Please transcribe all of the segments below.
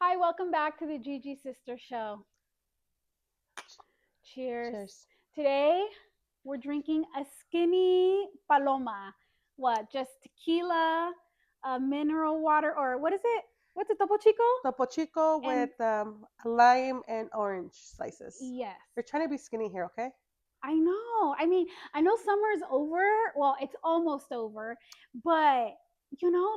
Hi, welcome back to the Sister Show. Cheers. Cheers. Today, we're drinking a skinny paloma. What? Just tequila, mineral water, or what is it? What's it, Topo Chico? Topo Chico And with lime and orange slices. yes, You're trying to be skinny here, okay? I know. I know summer's over. Well, it's almost over, but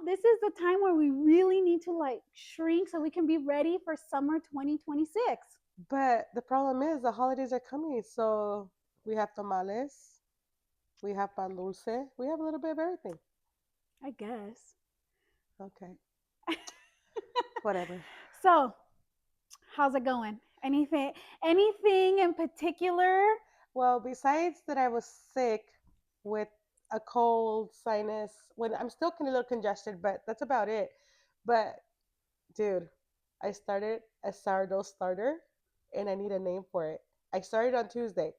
this is the time where we really need to like shrink so we can be ready for summer 2026. But the problem is the holidays are coming, so we have tamales, we have pan dulce, we have a little bit of everything. I guess. Okay, whatever. So, how's it going? Anything in particular? Well, besides that, I was sick with a cold, sinus. When I'm still kind of a little congested, but that's about it. But dude, I started a sourdough starter, and I need a name for it. I started on Tuesday.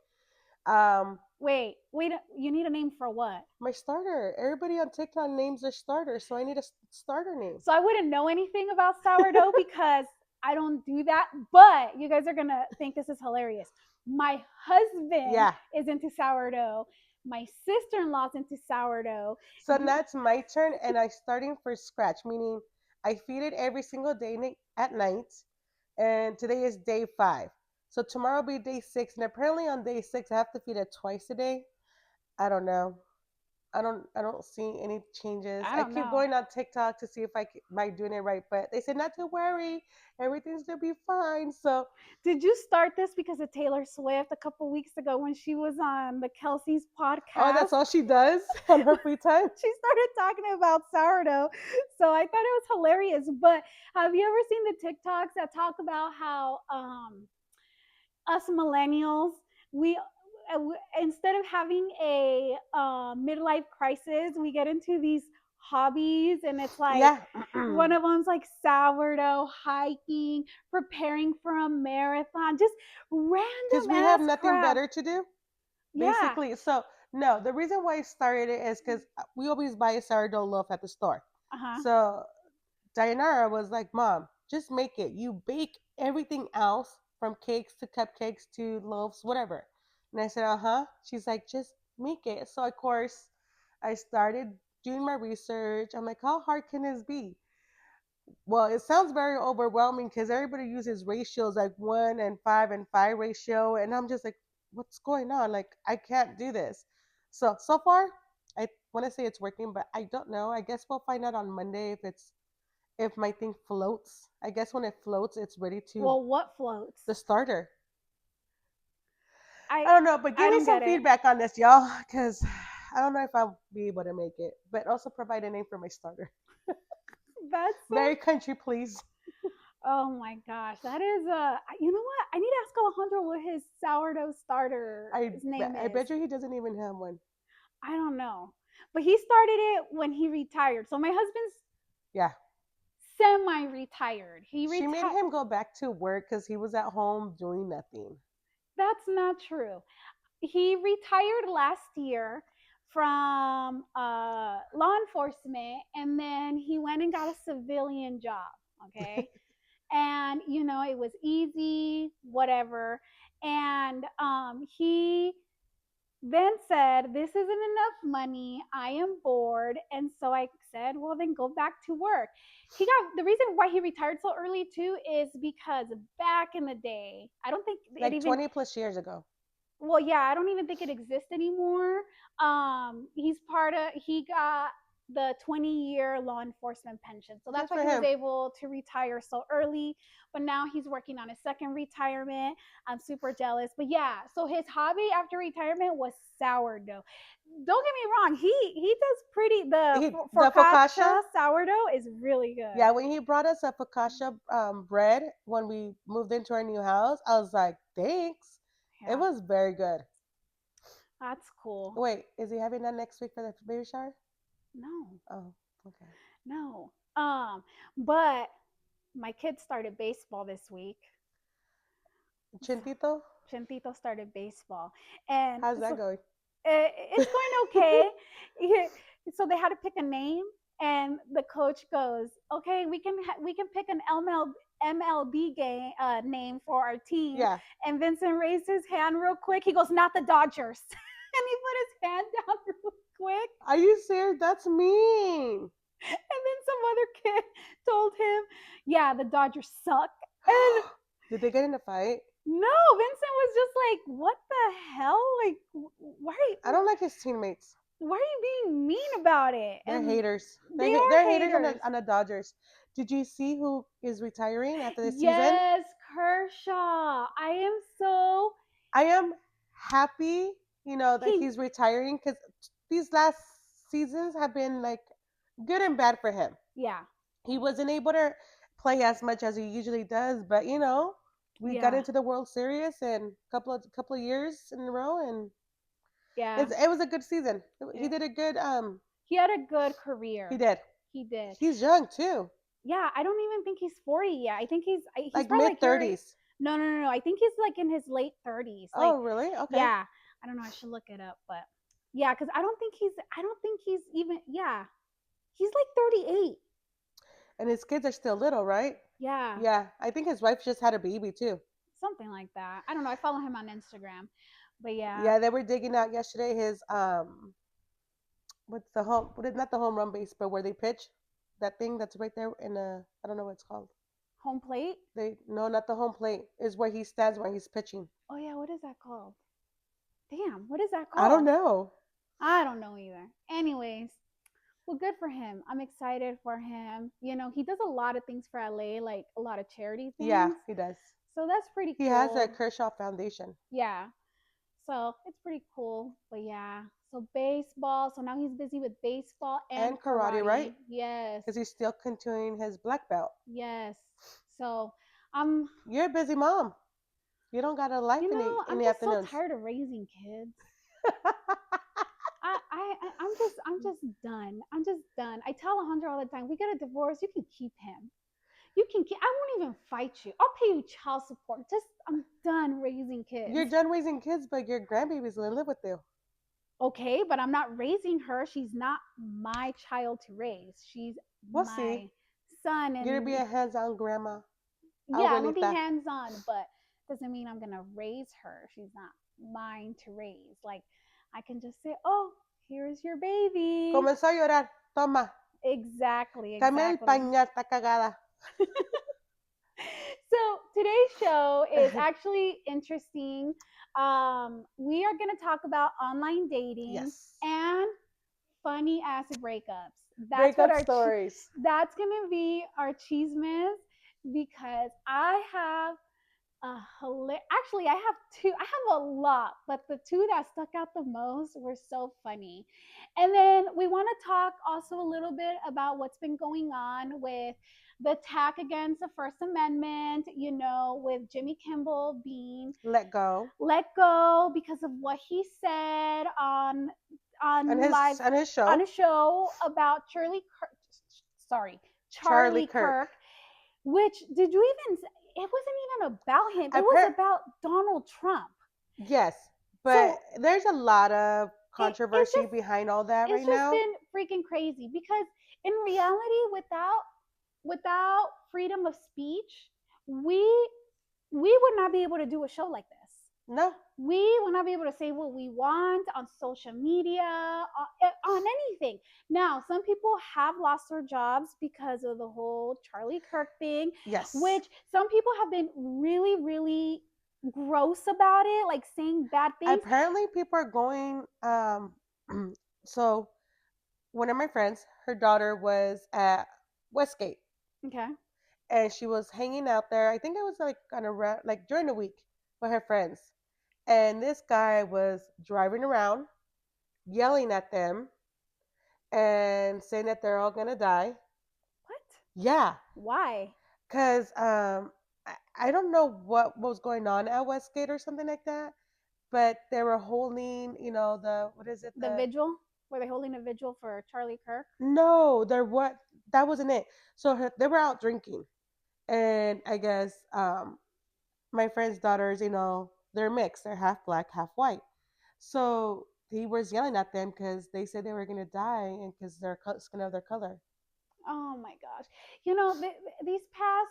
Um, Wait, you need a name for what? my starter. Everybody on TikTok names their starter, so I need a starter name. So I wouldn't know anything about sourdough because I don't do that, but you guys are going to think this is hilarious. My husband Yeah. is into sourdough. My sister-in-law's into sourdough. So now it's my turn, and I'm starting from scratch, meaning I feed it every single day at night, and today is day 5. So tomorrow will be day 6, and apparently on day 6 I have to feed it twice a day. I don't know. I don't see any changes. I I don't keep know. going on TikTok to see if am I doing it right, but they said not to worry, everything's gonna be fine. So Did you start this because of Taylor Swift a couple weeks ago when she was on the Kelsey's oh, podcast? that's all she does on her free time. She started talking about sourdough. So I thought it was hilarious. But have you ever seen the TikToks that talk about how us millennials, we instead of having a midlife crisis, we get into these hobbies, and it's like Yeah, one of them's like sourdough, hiking, preparing for a marathon, just because random we have ass nothing crap. better to do, Yeah. basically. So no, the reason why I started it is because we always buy a sourdough loaf at the store. Uh huh. So Dianara was like, "Mom, just make it. You bake everything else from cakes to cupcakes to loaves, whatever." And I said, "Uh huh." She's like, "Just make it." So of course, I started doing my research. I'm like, "How hard can this be?" Well, it sounds very overwhelming because everybody uses ratios like 1 and 5 ratio, and I'm just like, "What's going on? Like, I can't do this." So far, I want to say it's working, but I don't know. I guess we'll find out on Monday if my thing floats. I guess when it floats, it's ready to Well, what floats? the starter. I I don't know, but give I me don't some get it. feedback on this, y'all, because I don't know if I'll be able to make it. But also provide a name for my starter. That's so. Very country, please. Oh my gosh, that is You know what? I need to ask Alejandro what his sourdough starter I his name I is. bet you he doesn't even have one. I don't know, but he started it when he retired. So my husband's Yeah, semi-retired. He she made retired. him go back to work because he was at home doing nothing. That's not true. He retired last year from law enforcement, and then he went and got a civilian job. Okay, and it was easy, whatever. And he then said, "This isn't enough money. I am bored." And so I said, "Well, then go back to work." The reason why he retired so early too is because back in the day, I don't think it Like even, 20 plus years ago. well, yeah, I don't even think it exists anymore. He got the 20-year law enforcement pension. So Good that's why for he was him. able to retire so early. But now he's working on his second retirement. I'm super jealous. But yeah, so his hobby after retirement was sourdough. Don't get me wrong, he does pretty the The focaccia. focaccia sourdough is really good. Yeah, when he brought us a focaccia bread when we moved into our new house, I was like, thanks. It Yeah, was very good. that's cool. Wait, is he having that next week for the baby shower? No, Oh, okay. no. But my kids started baseball this week. So Chintito, Chentito started baseball, and how's so that going? it's going okay. So they had to pick a name, And the coach goes, "Okay, we can pick an MLB game name for our team." Yeah. And Vincent raised his hand real quick. He goes, "Not the Dodgers," and he put his hand down real quick. Are you serious? That's mean. And then some other kid told him, "Yeah, the Dodgers suck." And Did they get in a fight? no, Vincent was just like, "What the hell? Like, I don't like his teammates. why are you being mean about it?" They're And haters. they are They're haters haters. on the Dodgers. Did you see who is retiring after this season? Yes, Kershaw. I am so I am happy, that he he's retiring because these last seasons have been like good and bad for him. yeah, He wasn't able to play as much as he usually does, but we got yeah, into the World Series and couple of years in a row, and yeah. it was a good season. He Yeah. did a good He had a good he career. did. He did. He's young too, Yeah, I don't even think he's 40 yet. I think he's like probably mid like your age. 30s. No, no, no, no. I think he's like in his late 30s. Like, Oh, really? Okay. yeah. I don't know. I should look it up, but yeah, because I don't think he's even, yeah. He's like 38. And his kids are still little, right? Yeah, Yeah, I think his wife just had a baby too. something like that. I don't know. I follow him on Instagram, but yeah, Yeah, they were digging out yesterday his what's the home what is not the home run base, but where they pitch, that thing that's right there in I don't know what it's called. home plate. They no, not the home plate, is where he stands when he's pitching. Oh yeah, what is that called? Damn, what is that I don't called? know. I don't know either. Anyways, well, good for him. I'm excited for him. You know, he does a lot of things for LA, like a lot of charity Yeah, things. he does. So that's pretty He has a cool. Kershaw Foundation Yeah. So it's pretty cool. But yeah. So baseball. So now he's busy with baseball and and karate, right? karate. Yes. Because he's still continuing his black belt. Yes. So I'm You're a busy mom. You don't got a life in the I'm just so afternoons. tired of raising kids. I'm just done. I'm just done. I tell Alejandro all the time, we get a divorce, you can keep him. You can keep, I won't even fight you. I'll pay you child support. Just I'm done raising You're kids. done raising kids, but your grandbaby's gonna live with you. Okay, but I'm not raising her. She's not my child to raise. She's We'll see. my son You're gonna be and a hands-on grandma, yeah, I'm gonna be abuelita. hands on, but doesn't mean I'm gonna raise her. She's not mine to raise. Like I can just say, "Oh, here's your baby." Comenzó a llorar. Toma, Exactly, cambia el exactly. pañal, está cagada. So today's show is actually interesting. We are going to talk about online dating Yes. and funny ass breakups. Breakup stories. That's going to be our chismes because I have actually I have two. I have a lot, but the two that stuck out the most were so funny. And then we want to talk also a little bit about what's been going on with the attack against the First Amendment, you know, with Jimmy Kimball being Let go. let go because of what he said And on his live and his on show. a show about sorry, Charlie Charlie Kirk. Kirk, which did you even it wasn't even about him. It was Appar- about Donald Trump. yes, but So there's a lot of it's controversy just behind all that right it's just now. been freaking crazy because in reality without freedom of speech, we we would not be able to do a show like this. No, We will not be able to say what we want on social media, on anything. Now, some people have lost their jobs because of the whole Charlie Kirk thing, yes. which some people have been really, really gross about it, like saying bad things. Apparently, people are going. So one of my friends, her daughter was at Westgate, Okay. and she was hanging out there. I think it was like on a like during the week with her friends, and this guy was driving around, yelling at them, and saying that they're all gonna die. What? Yeah, Why? because I don't know what was going on at Westgate or something like that, but they were holding, the what is it? The vigil? Were they holding a vigil for Charlie Kirk? No, there what that wasn't it. So they were out drinking, and I guess my friend's daughters, they're mixed. They're half black, half white. So he was yelling at them because they said they were gonna die and because their skin of their color. Oh my gosh. You know, these past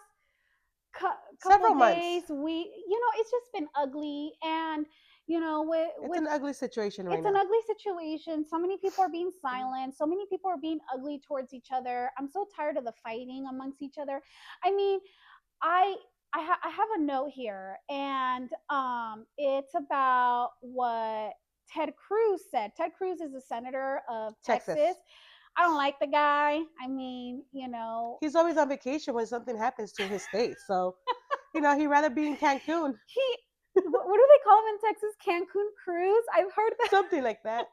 couple Several of months. days, it's just been ugly. And, It's with an ugly situation right it's an now. ugly situation. So many people are being silent. So many people are being ugly towards each other. I'm so tired of the fighting amongst each other. I mean, I I have a note here, and it's about what Ted Cruz said. Ted Cruz is a senator of Texas. Texas. I don't like the guy. I mean, He's always on vacation when something happens to his state. So, he'd rather be in Cancun. he what do they call him in Texas? Cancun Cruz. I've heard that. Something like that.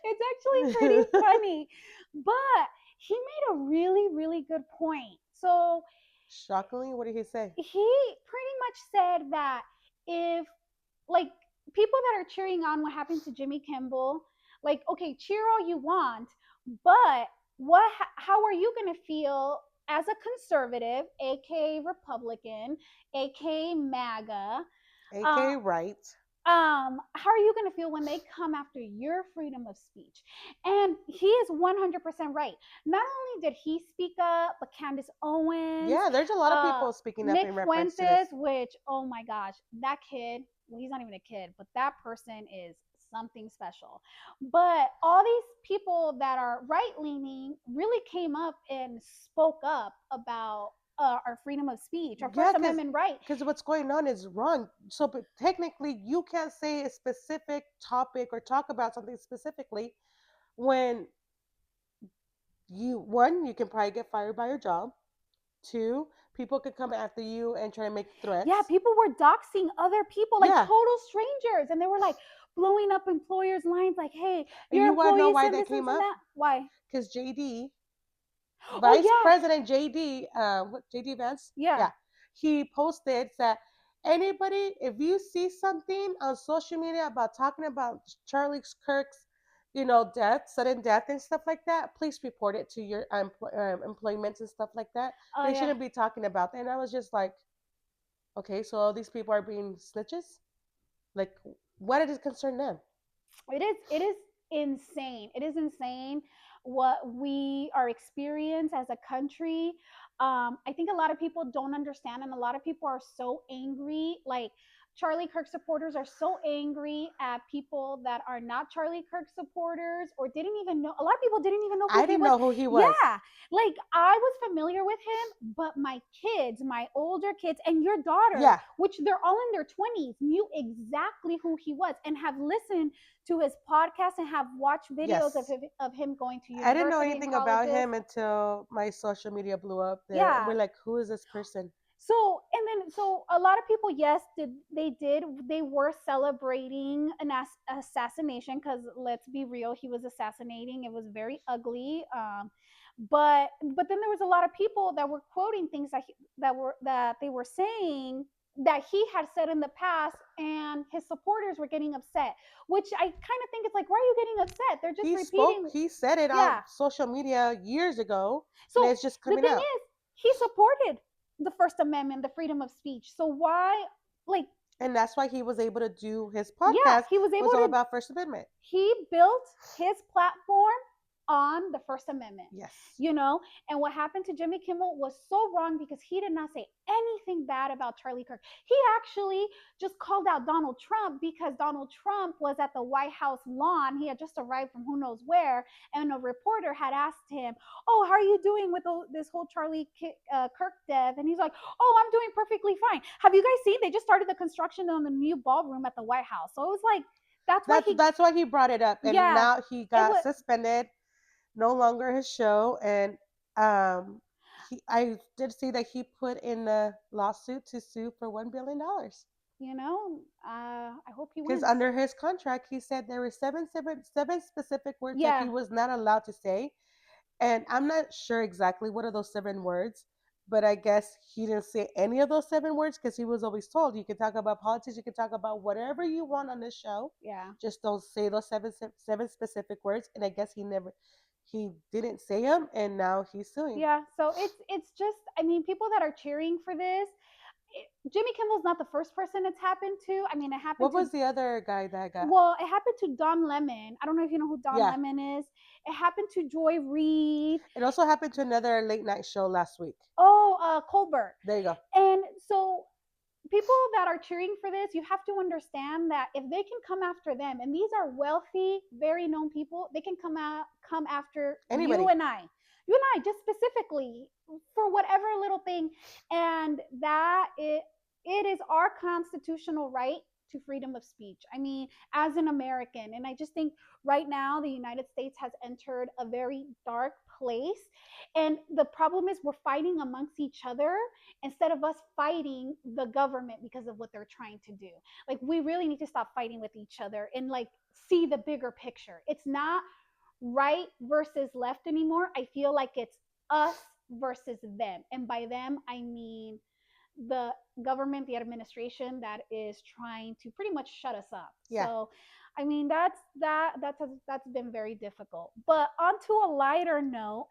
It's actually pretty funny, but he made a really really good point. So Shockingly, what did he say? he pretty much said that if, like, people that are cheering on what happened to Jimmy Kimmel, like, okay, cheer all you want, but how are you going to feel as a conservative, aka Republican, aka MAGA? uh, AK right. how are you going to feel when they come after your freedom of speech? And he is 100% right. Not only did he speak up, but Candace Owens, Yeah, there's a lot of people speaking up Nick in reference to this. Fuentes, which, oh my gosh, that kid, well, he's not even a kid, but that person is something special. But all these people that are right leaning really came up and spoke up about our freedom of speech, our Yeah, First Amendment right. because what's going on is wrong. So, but technically, you can't say a specific topic or talk about something specifically when you can probably get fired by your job. Two, people could come after you and try to make Yeah, threats. people were doxing other people, like Yeah, total strangers, and they were like blowing up employers' lines, like, "Hey, and your you want to know employee why said that this, came this, and up? that." Why? Because JD, Oh Vice yeah, President JD, what JD Vance? yeah. Yeah, he posted that anybody, if you see something on social media about talking about Charlie Kirk's, death, sudden death, and stuff like that, please report it to your employments and stuff like that. Oh They yeah. shouldn't be talking about that. And I was just like, okay, so all these people are being snitches. Like, what did it concern them? It is insane. It is insane what we are experiencing as a country. I think a lot of people don't understand, and a lot of people are so angry. Like, Charlie Kirk supporters are so angry at people that are not Charlie Kirk supporters, or didn't even know. A lot of people didn't even know who I he didn't was. know who he was. Yeah, like, I was familiar with him, but my kids, my older kids, and your daughter, Yeah, which they're all in their 20s, knew exactly who he was and have listened to his podcast and have watched videos yes. of him going to I didn't know university and anything about colleges. him until my social media blew up there. And Yeah. we're like, who is this person? So, and then, so a lot of people, yes, they were celebrating an assassination, because let's be real, he was assassinating. It was very ugly. But then there was a lot of people that were quoting things that they were saying that he had said in the past, and his supporters were getting upset, which I kind of think it's like, why are you getting upset? They're just repeating. He said it on Yeah. social media years ago, and So it's just the coming thing out. is, he supported the First Amendment, the freedom of speech. So why, like, And that's why he was able to do his yeah, podcast. he was It able was all to. about First Amendment. He built his platform on the First Amendment. Yes. You know, and what happened to Jimmy Kimmel was so wrong, because he did not say anything bad about Charlie Kirk. He actually just called out Donald Trump, because Donald Trump was at the White House lawn. He had just arrived from who knows where, and a reporter had asked him, "Oh, how are you doing with this whole Charlie Kirk death?" And he's like, "Oh, I'm doing perfectly fine. Have you guys seen? They just started the construction on the new ballroom at the White House." So it was like, that's why he, That's why he brought it up, and yeah, now he it got was, suspended, no longer his show, and I did see that he put in a lawsuit to sue for $1 billion. I hope he Because wins. under his contract, he said there were seven specific words that Yeah, he was not allowed to say, and I'm not sure exactly what are those 7 words, but I guess he didn't say any of those 7 words because he was always told you can talk about politics, you can talk about whatever you want on this show, yeah, just don't say those seven specific words. And I guess he didn't say them, and now he's suing. yeah. So it's just, I mean, people that are cheering for this, Jimmy Kimmel's not the first person it's happened to. I mean, it happened What to, was the other guy that got? well, it happened to Don Lemon. I don't know if you know who Don Yeah. Lemon is. It happened to Joy Reid. It also happened to another late night show last week. Oh, Colbert. There you go. And so people that are cheering for this, you have to understand that if they can come after them, and these are wealthy, very known people, they can come after Anybody. you and I, just specifically for whatever little thing, and that it is our constitutional right to freedom of speech. I mean, as an American, and I just think right now the United States has entered a very dark place, and the problem is we're fighting amongst each other instead of us fighting the government because of what they're trying to do. Like, we really need to stop fighting with each other and like see the bigger picture. It's not right versus left anymore. I feel like it's us versus them. And by them, I mean the government, the administration that is trying to pretty much shut us up. Yeah. So, I mean, that's been very difficult. But onto a lighter note,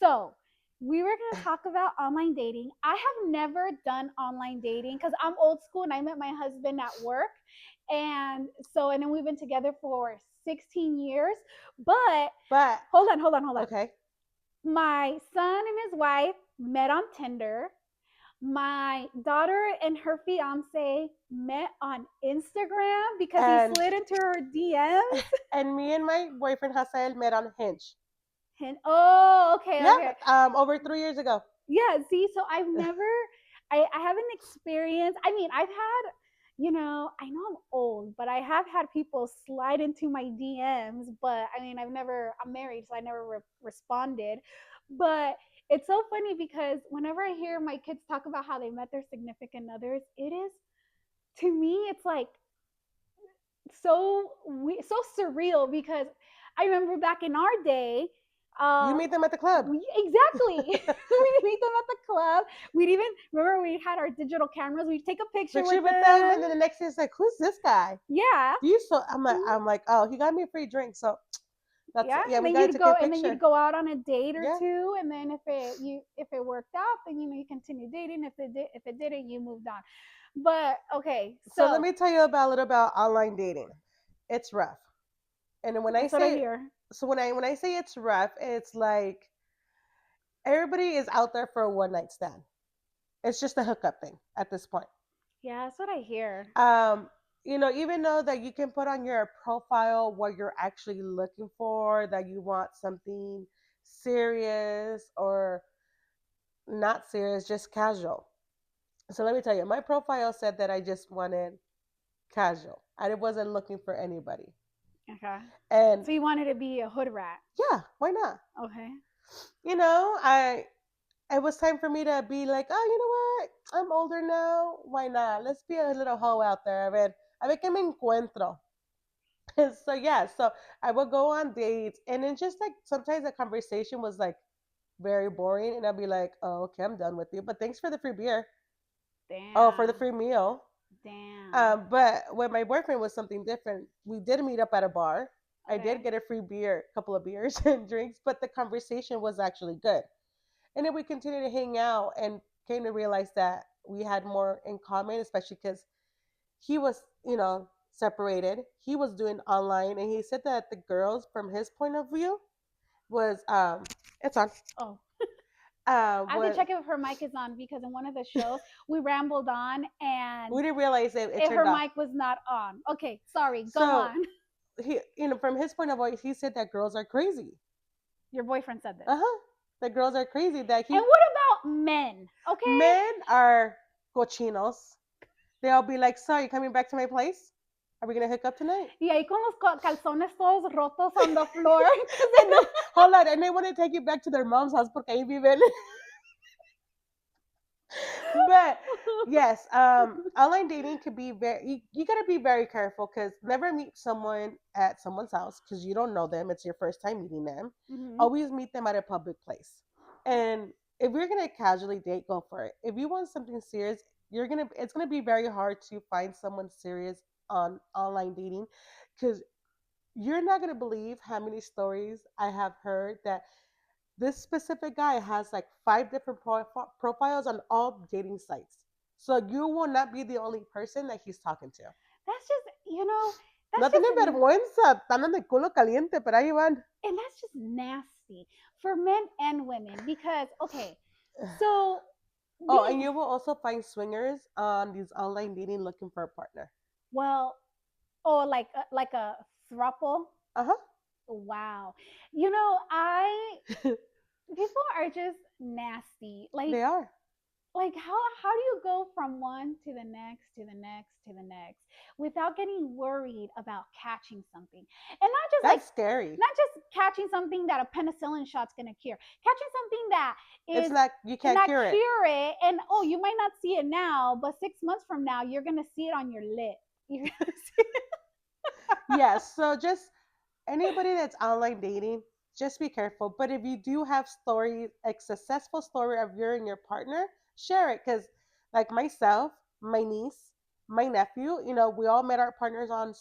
so we were going to talk about online dating. I have never done online dating because I'm old school and I met my husband at work. And so, and then we've been together for 16 years. But hold on. Okay. My son and his wife met on Tinder. My daughter and her fiance met on Instagram because And he slid into her DMs. and me and my boyfriend Hassel met on Hinge. And oh, okay, Yeah. okay. Over 3 years ago. Yeah, see, so I've never, I haven't experienced, I mean, I've had, I know I'm old, but I have had people slide into my DMs, but I mean, I'm married, so I never responded. But it's so funny because whenever I hear my kids talk about how they met their significant others, it is, to me, it's like so surreal because I remember back in our day, You meet them at the club. exactly. We meet them at the club. We'd even remember we had our digital cameras. We'd take a picture with them. and then the next day it's like, who's this guy? Yeah. You so I'm like, oh, he got me a free drink, so Yeah, and we then gotta you'd take a go, and then picture. you'd go out on a date or Yeah. two, and then if it worked out, then you continue dating. If it didn't, you moved on. But okay, So let so me tell you about a little about online dating. It's rough, and when I that's what I say hear. so when I say it's rough, it's like everybody is out there for a one night stand. It's just a hookup thing at this point. Yeah, that's what I hear. Um, even though that you can put on your profile what you're actually looking for, that you want something serious or not serious, just casual. So let me tell you, my profile said that I just wanted casual. I wasn't looking for anybody. Okay. And So you wanted to be a hood rat. yeah, why not? Okay. I it was time for me to be like, oh, you know what? I'm older now. Why not? Let's be a little hoe out there. A ver qué me encuentro. So yeah, so I would go on dates, and then just like sometimes the conversation was like very boring, and I'd be like, oh, okay, I'm done with you, but thanks for the free beer. Oh, for the Damn. free meal. Damn. But when my boyfriend was something different. We did meet up at a bar. I Okay. did get a free beer, a couple of beers and drinks, but the conversation was actually good. And then we continued to hang out and came to realize that we had more in common, especially because he was, separated. He was doing online, and he said that the girls, from his point of view, was it's on. Oh, I have to Was check if her mic is on because in one of the shows we rambled on and we didn't realize it her turned off. mic was not on. Okay, sorry. Go So on. he, from his point of view, he said that girls are crazy. Your boyfriend said this. Uh-huh. The girls are crazy. That And what about men? Okay. men are cochinos. They'll be like, so you coming back to my place? Are we gonna hook up tonight? Y ahí con los calzones todos rotos on the floor. Hold on, and they want to take you back to their mom's house porque ahí viven. But yes, online dating could be you gotta be very careful because never meet someone at someone's house because you don't know them. It's your first time meeting them. Mhm. Always meet them at a public place. And if you're gonna casually date, go for it. If you want something serious, it's gonna be very hard to find someone serious on online dating because you're not gonna believe how many stories I have heard that this specific guy has like 5 different profiles on all dating sites. So you will not be the only person that he's talking to. That's just, that's No just, tienen vergüenza, están en el culo caliente, pero ahí van. and that's just nasty for men and women because, okay, so Oh, and being, you will also find swingers on these online dating looking for a partner. well, oh, like a thruple. Uh huh. Wow. I people are just nasty. They are. Like how do you go from one to the next to the next to the next without getting worried about catching something? And That's scary. not just catching something that a penicillin shot's going to cure. Catching something that It's is not, you can't not cure it. cure it, and oh, you might not see it now, but 6 months from now you're going to see it on your lip. You're going to see it. Yes, so just anybody that's online dating, just be careful. But if you do have stories, a successful story of you and your partner, share it. Because, like myself, my niece, my nephew, we all met our partners on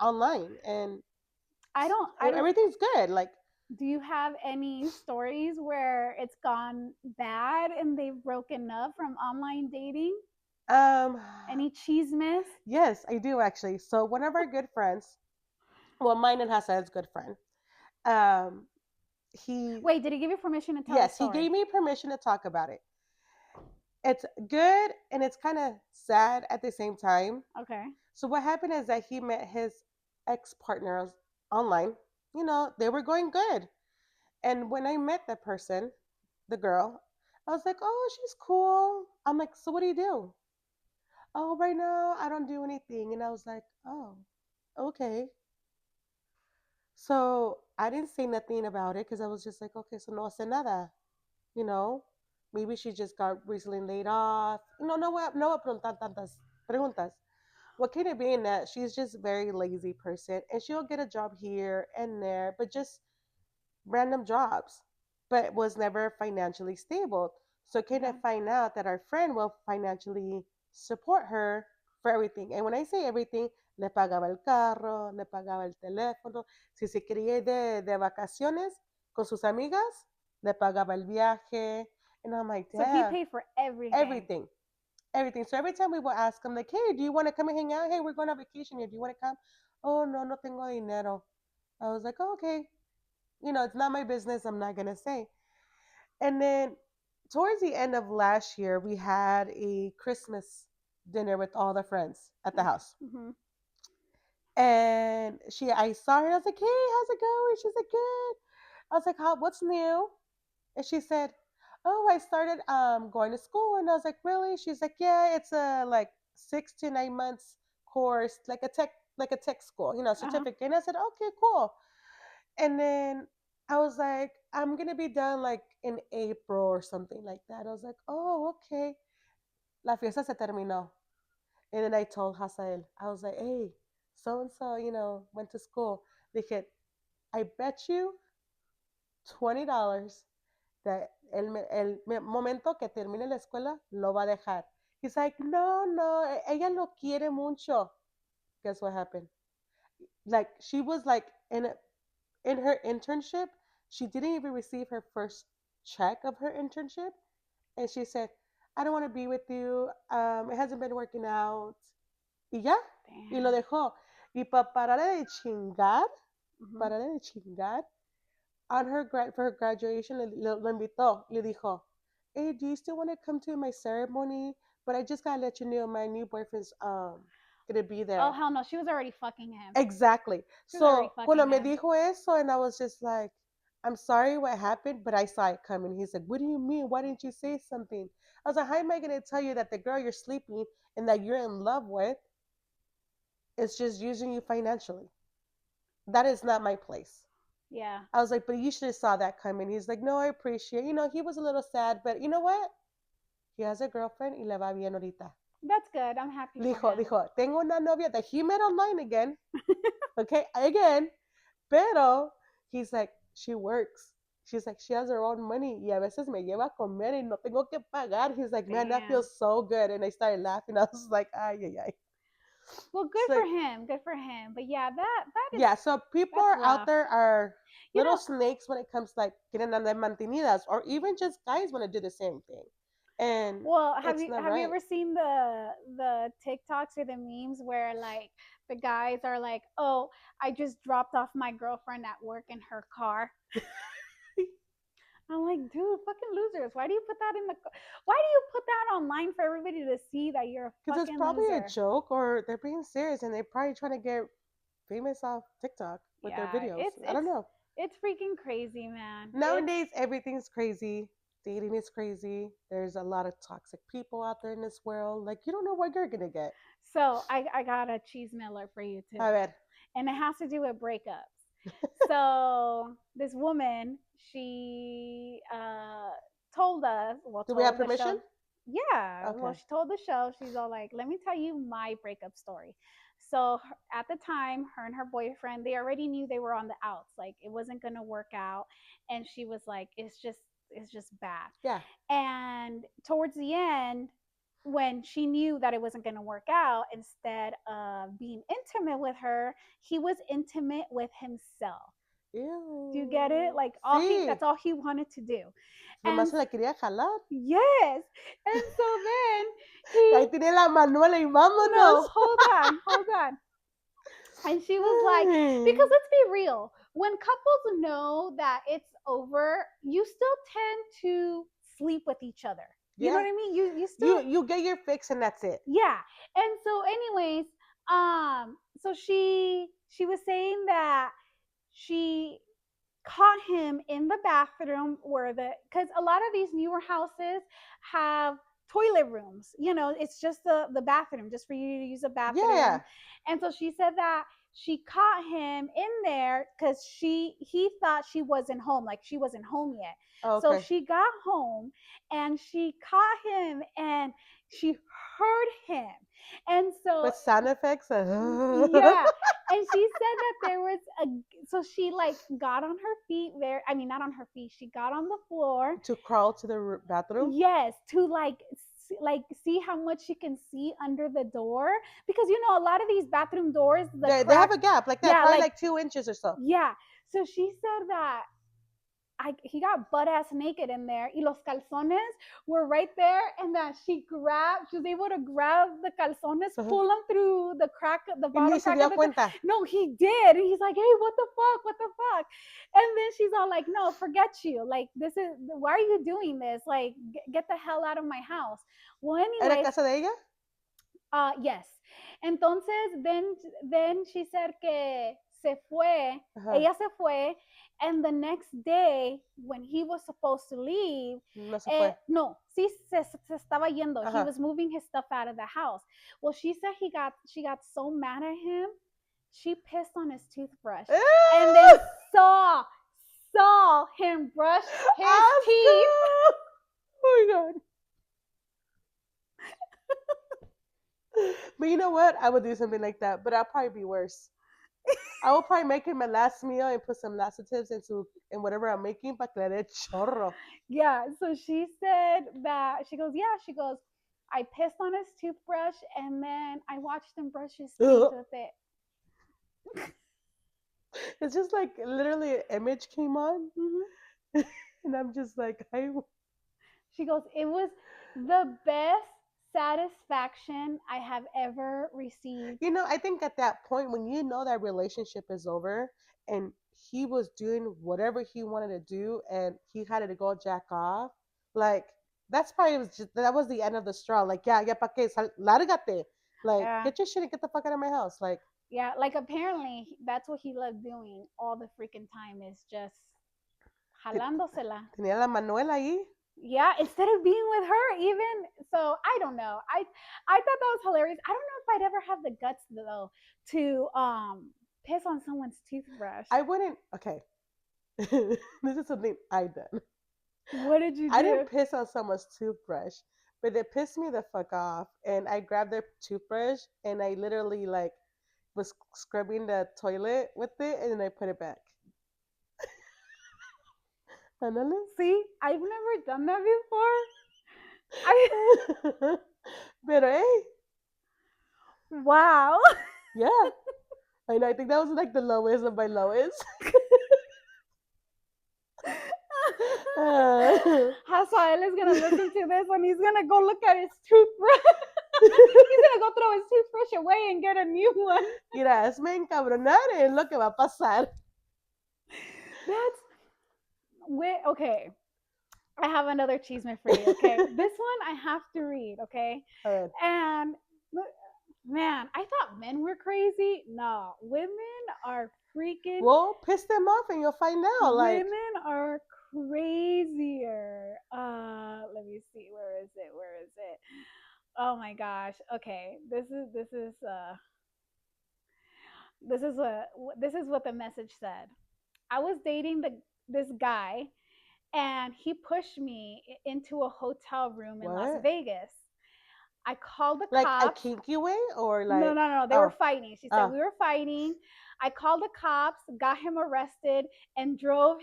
online, and I don't everything's good. Like, Do you have any stories where it's gone bad and they've broken up from online dating? um, Any chismes? yes, I do actually. So one of our good friends, well, mine and Hassan's good friend, um, he, Wait, did he give you permission to tell the yes, he story? gave me permission to talk about it. It's good and it's kind of sad at the same time. Okay. So what happened is that he met his ex partners online. They were going good. And when I met the person, the girl, I was like, "Oh, she's cool." I'm like, "So what do you do?" "Oh, right now I don't do anything." And I was like, "Oh, okay." So I didn't say nothing about it because I was just like, "Okay, so no hace nada." You know, maybe she just got recently laid off. No voy a preguntar tantas preguntas. What can it be in that she's just a very lazy person and she'll get a job here and there, but just random jobs, but was never financially stable. So kind Okay. of find out that our friend will financially support her for everything. And when I say everything, le pagaba el carro, le pagaba el teléfono. Si se quería ir de vacaciones con sus amigas, le pagaba el viaje. And I'm like, So he damn, paid for everything. everything. Everything. So every time we will ask him, like, hey, do you want to come and hang out? Hey, we're going on vacation here. Do you want to come? Oh, no, no tengo dinero. I was like, oh, okay. It's not my business. I'm not going to say. And then towards the end of last year, we had a Christmas dinner with all the friends at the house. Mm-hmm. And I saw her. I was like, hey, how's it going? She's like, good. I was like, what's new? And she said, oh, I started going to school. And I was like, really? She's like, yeah, it's a like 6 to 9 months course, like a tech school, Uh-huh. certificate. And I said, okay, cool. And then I was like, I'm gonna be done like in April or something like that. I was like, oh, okay. La fiesta se terminó. And then I told Hasael, I was like, hey, so and so, went to school. Dije, I bet you $20 that el momento que termine la escuela lo va a dejar. He's like, no, no, ella lo quiere mucho. Guess what happened? Like she was like in her internship, she didn't even receive her first check of her internship, and she said, I don't want to be with you. It hasn't been working out. Y ya, y lo Damn. dejó. Y para Mm-hmm. pararle de chingar, for her graduation, lo invitó. Le dijo, hey, do you still want to come to my ceremony? But I just gotta let you know my new boyfriend's gonna be Oh there. hell no, she was already fucking him. Exactly. She was already So cuando fucking me him. dijo eso, and I was just like, I'm sorry what happened, but I saw it coming. He's like, what do you mean? Why didn't you say something? I was like, how am I gonna tell you that the girl you're sleeping and that you're in love with is just using you financially? That is not my place. Yeah. I was like, but you should have saw that coming. He's like, no, I appreciate. He was a little sad, but you know what? He has a girlfriend y le va bien ahorita. That's good. I'm happy for him. Dijo, tengo una novia that he met online again. Okay, again. Pero he's like, she works. She's like, she has her own money. Y a veces me lleva a comer y no tengo que pagar. He's like, man, that Damn. feels so good. And I started laughing. I was like, ay, ay, ay. Well, It's good for like, him. Good for him. But yeah, that is yeah, so people that's are out rough. there are You little know, snakes when it comes to like quieren andar mantenidas, or even just guys want to do the same thing. and Well, it's not have you right. ever seen the TikToks or the memes where like the guys are like, "Oh, I just dropped off my girlfriend at work in her car." I'm like, dude, fucking losers. Why do you put that in the? Why do you put that online for everybody to see that you're a Because it's fucking probably a loser? joke or they're being serious and they're probably trying to get famous off TikTok with their Yeah, videos. I don't know. it's freaking crazy, man. It's Nowadays, everything's crazy. Dating is crazy. There's a lot of toxic people out there in this world. Like, you don't know what you're going to get. so I got a cheese miller for you too, A ver, and it has to do with breakups. So this woman, she told us, well, do we have told the show, permission? yeah, well, Okay. she told the show, she's all like, let me tell you my breakup story. So at the time, her and her boyfriend, they already knew they were on the outs, like it wasn't gonna work out, and she was like, it's just bad. Yeah. And towards the end, when she knew that it wasn't going to work out, instead of being intimate with her, he was intimate with himself. Do you get it? Ew. Like all he Sí. that's all he wanted to do. Nomás And se la quería jalar. yes. And so then he Ahí tiene la Manuela y no, vámonos. hold on, hold on. And she was like, because Ay. let's be real, when couples know that it's over, you still tend to sleep with each other. You know Yeah. what I mean? You You still, you get your fix and that's it. yeah. And so anyways, so she was saying that she caught him in the bathroom where because a lot of these newer houses have toilet rooms, it's just the bathroom, just for you to use a bathroom. Yeah. And so she said that she caught him in there because he thought she wasn't home, like she wasn't home yet. Oh, So okay. she got home and she caught him and she heard him. And so With sound effects. yeah, and she said that there was a, so she like got on her feet there, I mean not on her feet, she got on the floor. To crawl to the bathroom. Yes, to like see how much she can see under the door, because a lot of these bathroom doors, the They have crack. a gap like that, Yeah, probably like, like 2 inches or so. yeah. So she said that he got butt ass naked in there, y los calzones were right there, and that she was able to grab the calzones, Uh-huh. pull them through the crack, the Y ni bottom se crack of dio the. cuenta. No, he did. He's like, hey, what the fuck, what the fuck? And then she's all like, no, forget you. Like, this is, why are you doing this? Like, get the hell out of my house. Well, ¿Era anyways, casa de ella? yes. Entonces, then she said que se fue, Ajá. ella se fue, and the next day, when he was supposed to leave, No se fue. no, sí se estaba yendo. He Ajá. was moving his stuff out of the house. Well, she said she got so mad at him, she pissed on his toothbrush, and then saw him brush his teeth. Oh my god. But you know what? I would do something like that, but I'll probably be worse. I will probably make it my last meal and put some laxatives in whatever I'm making para que le dé chorro. Yeah, so she said that she goes, I pissed on his toothbrush and then I watched him brush his teeth with it. It's just like literally an image came on, Mm-hmm. and I'm just like, She goes, it was the best satisfaction I have ever received. I think at that point when you know that relationship is over and he was doing whatever he wanted to do and he had to go jack off, like that's probably that was the end of the straw. Like, yeah, pa que lárgate. Like, Yeah. get your shit and get the fuck out of my house. Like, Yeah, like apparently that's what he loved doing all the freaking time, is just jalándosela. tenía la Manuela ahí. Yeah, instead of being with her even. So I don't know, I thought that was hilarious. I don't know if I'd ever have the guts though to piss on someone's toothbrush. I wouldn't. Okay, this is something I done. What did you do? I didn't piss on someone's toothbrush, but they pissed me the fuck off. And I grabbed their toothbrush and I literally like was scrubbing the toilet with it and then I put it back. Ándale. See, I've never done that before. I Pero hey, wow. yeah. I know, I think that was like the lowest of my lowest. Hasael is gonna listen to this and he's gonna go look at his toothbrush. He's gonna go throw his toothbrush away and get a new one. Mira, es me encabronar es lo que va a pasar. That's okay. I have another chisme for you. Okay, this one I have to read. Okay, A ver. and man, I thought men were crazy. No, women are freaking. Well, piss them off and you'll find out. Like, Women are crazier. Let me see. Where is it? Where is it? Oh my gosh. Okay, this is a this is what the message said. I was dating this guy, and he pushed me into a hotel room in Las what? Vegas. I called the Like a cops. kinky way or No, like? no, no. They were Oh, fighting. She said oh, we were fighting. I called the cops, got him arrested, and drove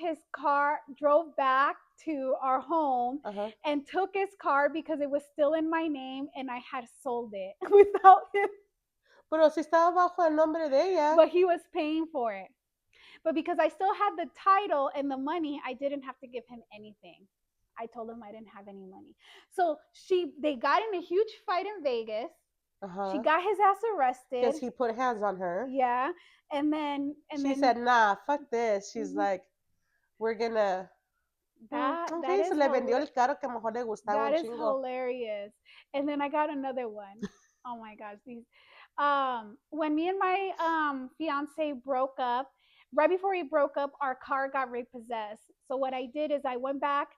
back to our home uh-huh. and took his car because it was still in my name and I had sold it without him. Pero si estaba bajo el nombre de ella. But he was paying for it. But because I still had the title and the money, I didn't have to give him anything. I told him I didn't have any money. So they got in a huge fight in Vegas. She Uh-huh. got his ass arrested. Because he put hands on her. Yeah. She said, nah, fuck this. She's like, we're gonna. That Se le vendió el carro que mejor le gustaba un is chingo. hilarious. And then I got another one. Oh my gosh, these when me and my fiance broke up, right before we broke up, our car got repossessed. So what I did is I went back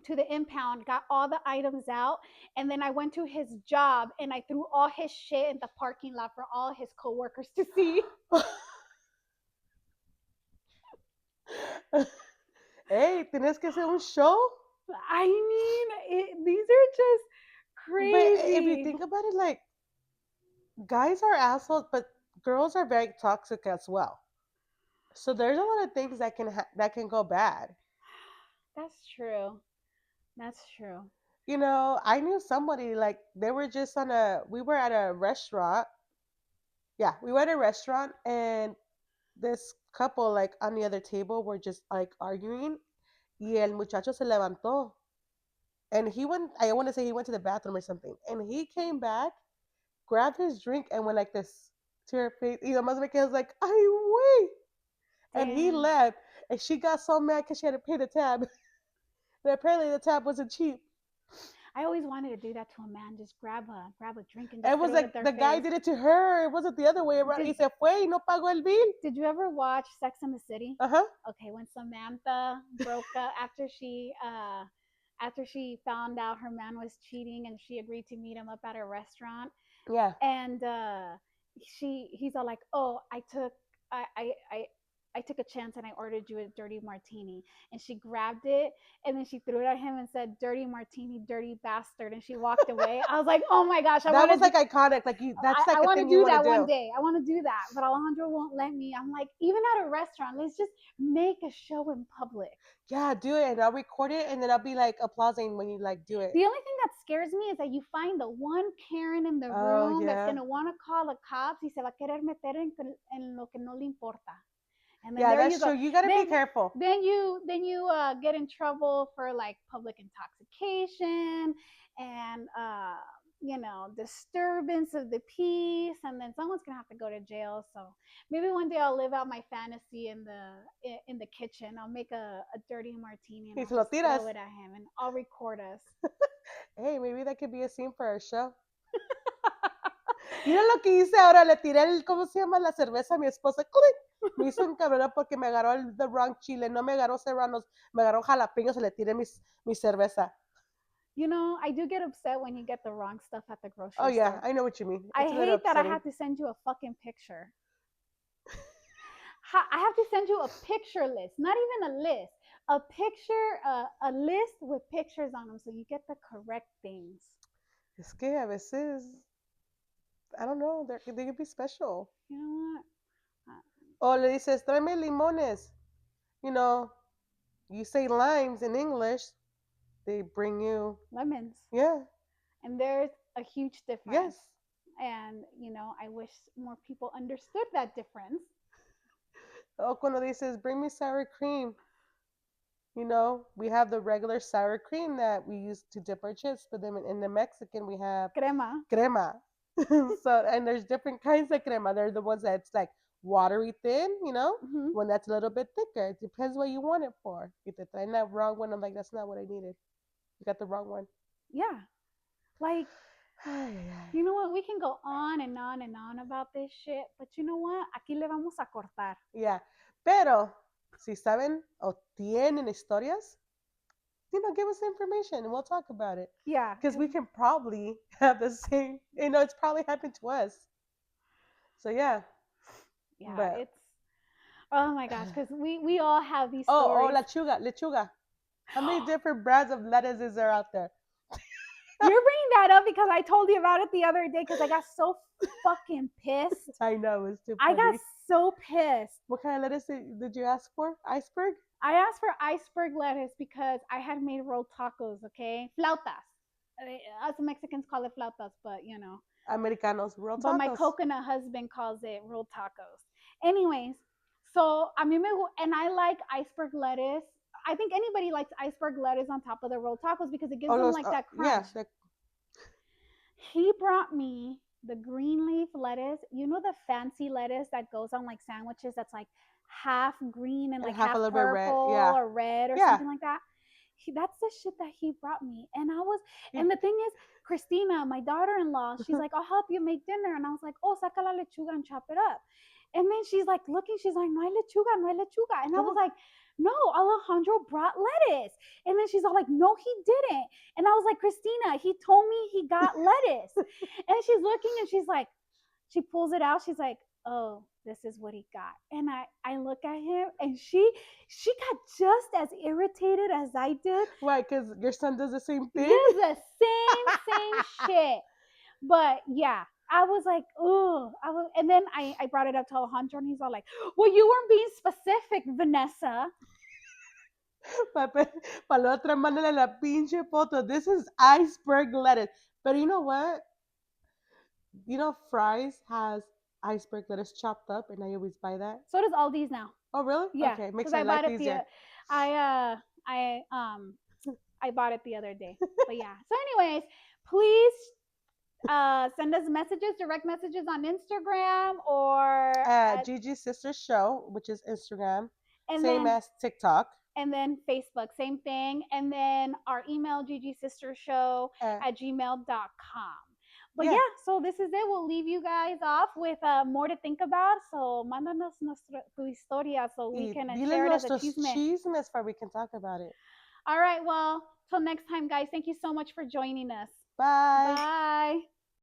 to the impound, got all the items out, and then I went to his job and I threw all his shit in the parking lot for all his coworkers to see. Hey, tienes que hacer un show. I mean, these are just But if you crazy. think about it, like, guys are assholes, but girls are very toxic as well. So there's a lot of things that can go bad. That's true. That's true. You know, I knew somebody like they were just on a. We were at a restaurant. Yeah, we were at a restaurant, and this couple like on the other table were just like arguing. Y el muchacho se levantó, and he went. I want to say he went to the bathroom or something, and he came back, grabbed his drink, and went like this to her face. Y nomás me quedé like, "Ay, wait!" And he Damn. left, and she got so mad because she had to pay the tab. And apparently the tab wasn't cheap. I always wanted to do that to a man. Just grab a drink and It just was throw it at like their the guy face. did it to her. It wasn't the other way around. Y Did se fue y no pagó el bill. Did you ever watch Sex and the City? Uh huh. Okay, when Samantha broke up after she found out her man was cheating and she agreed to meet him up at a restaurant, Yeah. and he's all like, oh, I took a chance and I ordered you a dirty martini. And she grabbed it and then she threw it at him and said, dirty martini, dirty bastard. And she walked away. I was like, oh my gosh, That was like iconic. Like you, that's like I a want to thing you do want to that one do. day. I want to do that. But Alejandro won't let me. I'm like, even at a restaurant, let's just make a show in public. Yeah, do it, and I'll record it, and then I'll be like applauding when you like do it. The only thing that scares me is that you find the one Karen in the Oh room that's yeah. going to want to call the cops y se va a querer meter en lo que no le importa. And then Yeah, there you that's go. true. You gotta be Then careful. you get in trouble for like public intoxication and disturbance of the peace, and then someone's gonna have to go to jail. So maybe one day I'll live out my fantasy in the kitchen. I'll make a dirty martini and Y I'll se lo just tiras. throw it at him and I'll record us. Hey, maybe that could be a scene for our show. Mira lo que hice ahora, le tiré el, ¿cómo se llama? La cerveza a mi esposa. Me hizo un cabrón porque me agarró el the wrong chile, no me agarró serranos, me agarró jalapeños y le tiré mi cerveza. You know, I do get upset when you get the wrong stuff at the grocery Oh yeah, store. I know what you mean. I It's a little hate that I upsetting. have to send you a fucking picture. I have to send you a picture list, not even a list, a picture, a list with pictures on them so you get the correct things. Es que a veces, I don't know, they could be special. You know what? O le dices, tráeme limones. You know, you say limes in English, they bring you Lemons. yeah. And there's a huge difference. Yes. And, I wish more people understood that difference. O cuando dices, bring me sour cream. We have the regular sour cream that we use to dip our chips, but then in the Mexican we have Crema. crema. So, and there's different kinds of crema. There's the ones that's like watery thin, Hmm. one that's a little bit thicker. It depends what you want it for. If they find that wrong one, I'm like, that's not what I needed. You got the wrong one. Yeah. Like, Ay, ay. you know what? We can go on and on and on about this shit, but you know what? Aquí le vamos a cortar. Yeah. Pero, si saben o tienen historias, give us the information and we'll talk about it. Yeah. Because we can probably have the same, it's probably happened to us. So, yeah. Yeah, But, it's oh my gosh, because we all have these oh, stories. lechuga. How many different brands of lettuces are out there? You're bringing that up because I told you about it the other day because I got so fucking pissed. I know, it's too I got funny. so pissed. What kind of lettuce did you ask for? Iceberg? I asked for iceberg lettuce because I had made rolled tacos, okay? Flautas. Us Mexicans call it flautas, but you know. Americanos, real But my tacos. coconut husband calls it rolled tacos. Anyways, so and I like iceberg lettuce. I think anybody likes iceberg lettuce on top of the rolled tacos because it gives Oh, them those, like that yeah. crunch. He brought me the green leaf lettuce. You know the fancy lettuce that goes on like sandwiches that's like half green and And like half a half little bit red. purple Yeah. or red or Yeah. something like that. That's the shit that he brought me. He, And the thing is, Christina, my daughter-in-law, she's like, I'll help you make dinner. And I was like, oh, saca la lechuga and chop it up. And then she's like looking, she's like, no hay lechuga, no hay lechuga. And I was like, no, Alejandro brought lettuce. And then she's all like, no, he didn't. And I was like, Christina, he told me he got lettuce. And she's looking and she's like, she pulls it out. She's like, oh, this is what he got. And I look at him and she got just as irritated as I did. Why? Because your son does the same thing? Does the same shit. But yeah, I was like, oh, and then I brought it up to Alejandro and he's all like, well, you weren't being specific, Vanessa. Para la otra, mándale la pinche foto. This is iceberg lettuce. But you know what? Fry's has iceberg lettuce chopped up, and I always buy that. So does Aldi's now. Oh, really? Yeah, Okay, makes because my I bought life it easier. I bought it the other day. But yeah. So, anyways, please send us messages, direct messages on Instagram or ggsistersshow, which is Instagram, and same then as TikTok. and then Facebook, same thing. And then our email, ggsistersshow at gmail.com. But yeah, so this is it. We'll leave you guys off with more to think about. So, mándanos tu historia so we can share it as a chisme. Chismes for we can talk about it. All right. Well, till next time, guys. Thank you so much for joining us. Bye. Bye.